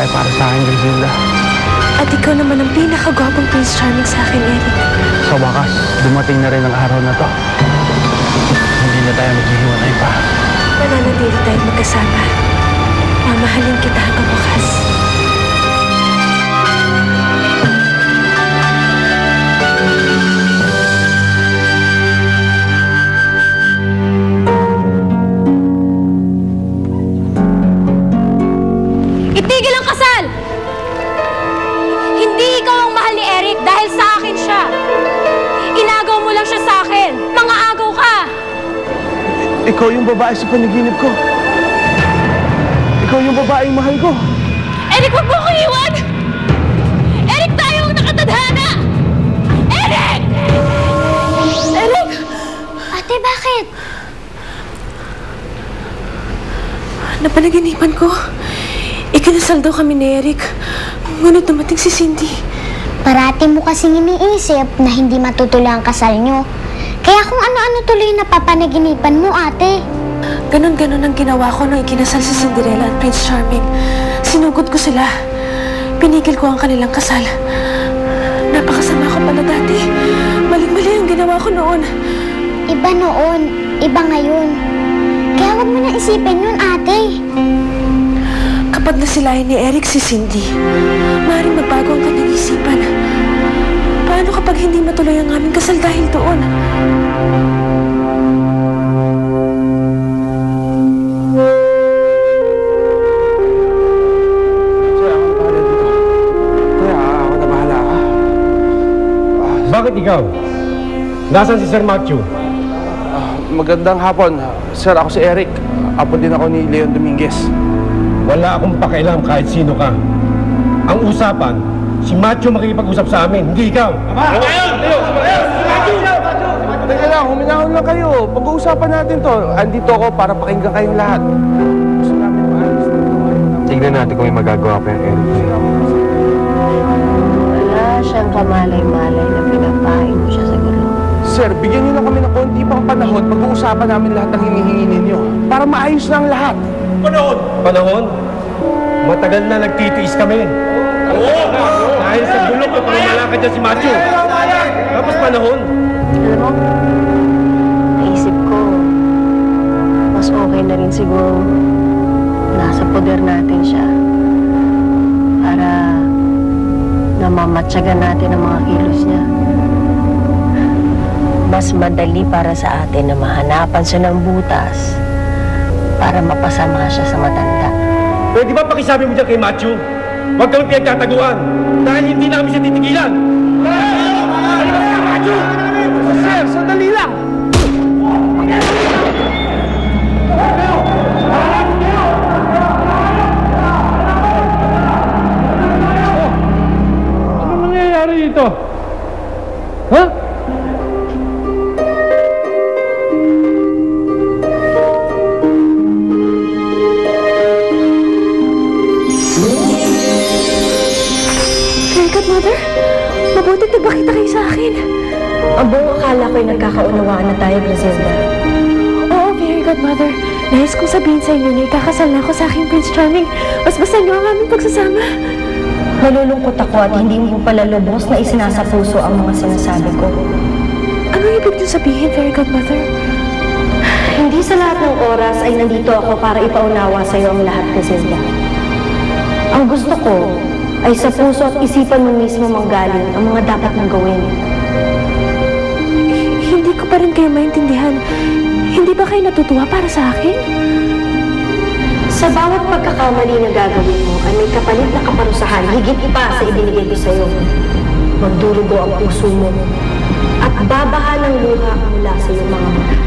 babae para sa akin, Griselda. At ikaw naman ang pinakagwapong Prince Charming sa akin, Eric. Sa wakas, dumating na rin ang araw na to. Hindi na tayo maghihiwalay pa. Mananatili tayong magkasama. Mamahalin kita hanggang wakas. Itigil ang kasal! Hindi ikaw ang mahal ni Eric dahil sa akin siya. Inagaw mo lang siya sa akin. Mga agaw ka! Ikaw yung babae sa panaginip ko. Ikaw yung babaeng mahal ko. Eric, wag mo akong iwan! Eric, tayo ang nakatadhana! Eric! Eric! Ate, bakit? Napanaginipan ko. Ikinasal daw kami ni Eric. Ngunit dumating si Cindy. Parati mo kasing iniisip na hindi matutuloy ang kasal nyo. Kaya kung ano-ano tuloy na papanaginipan mo, ate. Ganon-ganon ang ginawa ko nung ikinasal si Cinderella at Prince Charming. Sinugod ko sila. Pinigil ko ang kanilang kasal. Napakasama ko pala dati. Mali-mali ang ginawa ko noon. Iba noon, iba ngayon. Kaya huwag mo na isipin yun, ate. Kapag nasilayan ni Eric si Cindy, maaaring magbago ang kanyang isipan. Paano kapag hindi matuloy ang aming kasal dahil doon? Bakit ikaw? Nasaan si Sir Matthew? Magandang hapon. Sir, ako si Eric. Apo din ako ni Leon Dominguez. Wala akong pakialam kahit sino ka. Ang usapan, si Matthew makikipag-usap sa amin, hindi ikaw. Teka lang, huminahon lang kayo. Pag-uusapan natin to. Andito ako para pakinggan kayong lahat. Gusto namin maayos na ito. Tignan natin kung may magagawa pa yung Eric. Wala siyang kamalay-malay na pinapain mo siya sa gulo. Sir, bigyan niyo lang kami ng konti pang panahon. Pag-uusapan namin lahat ng hinihingi ninyo. Para maayos lang lahat. Panahon? Matagal na nagtitiis kami. Dahil sa bulok na pamamalakad niya si Matthew. Tapos panahon. Alam mo, naisip ko, mas okay na rin siguro nasa poder natin siya para namamatyagan natin ang mga kilos niya. Mas madali para sa atin na mahanapan siya ng butas para mapasama siya sa matanda. Pwede ba pakisabi mo dyan kay Matthew? Huwag kami pinagtataguan dahil hindi namin siya titigilan. Sir, sandali lang! Ano nangyayari dito? Ha? Godmother, mabuti nagpakita kayo sa akin. Ang buong akala ko'y nagkakaunawaan na tayo, Griselda. Oo, very good, Mother. Nais kong sabihin sa inyo na ikakasal na ako sa aking Prince Charming. Basbasan niyo ang aming pagsasama. Nalulungkot ako at hindi mo pala lubos na isinasa puso ang mga sinasabi ko. Ano ibig niyo sabihin, very good, Mother? Hindi sa lahat ng oras ay nandito ako para ipaunawa sa iyo ang lahat, Griselda. Ang gusto ko ay sa puso at isipan mo mismo manggaling ang mga dapat mong gawin. Hindi ko pa rin kayo maintindihan. Hindi ba kayo natutuwa para sa akin? Sa bawat pagkakamali na gagawin mo ay may kapalit na kaparusahan higit pa sa ibinigay ko sa iyo. Magdurugo ang puso mo at babaha ng luha mula sa iyong mga mata.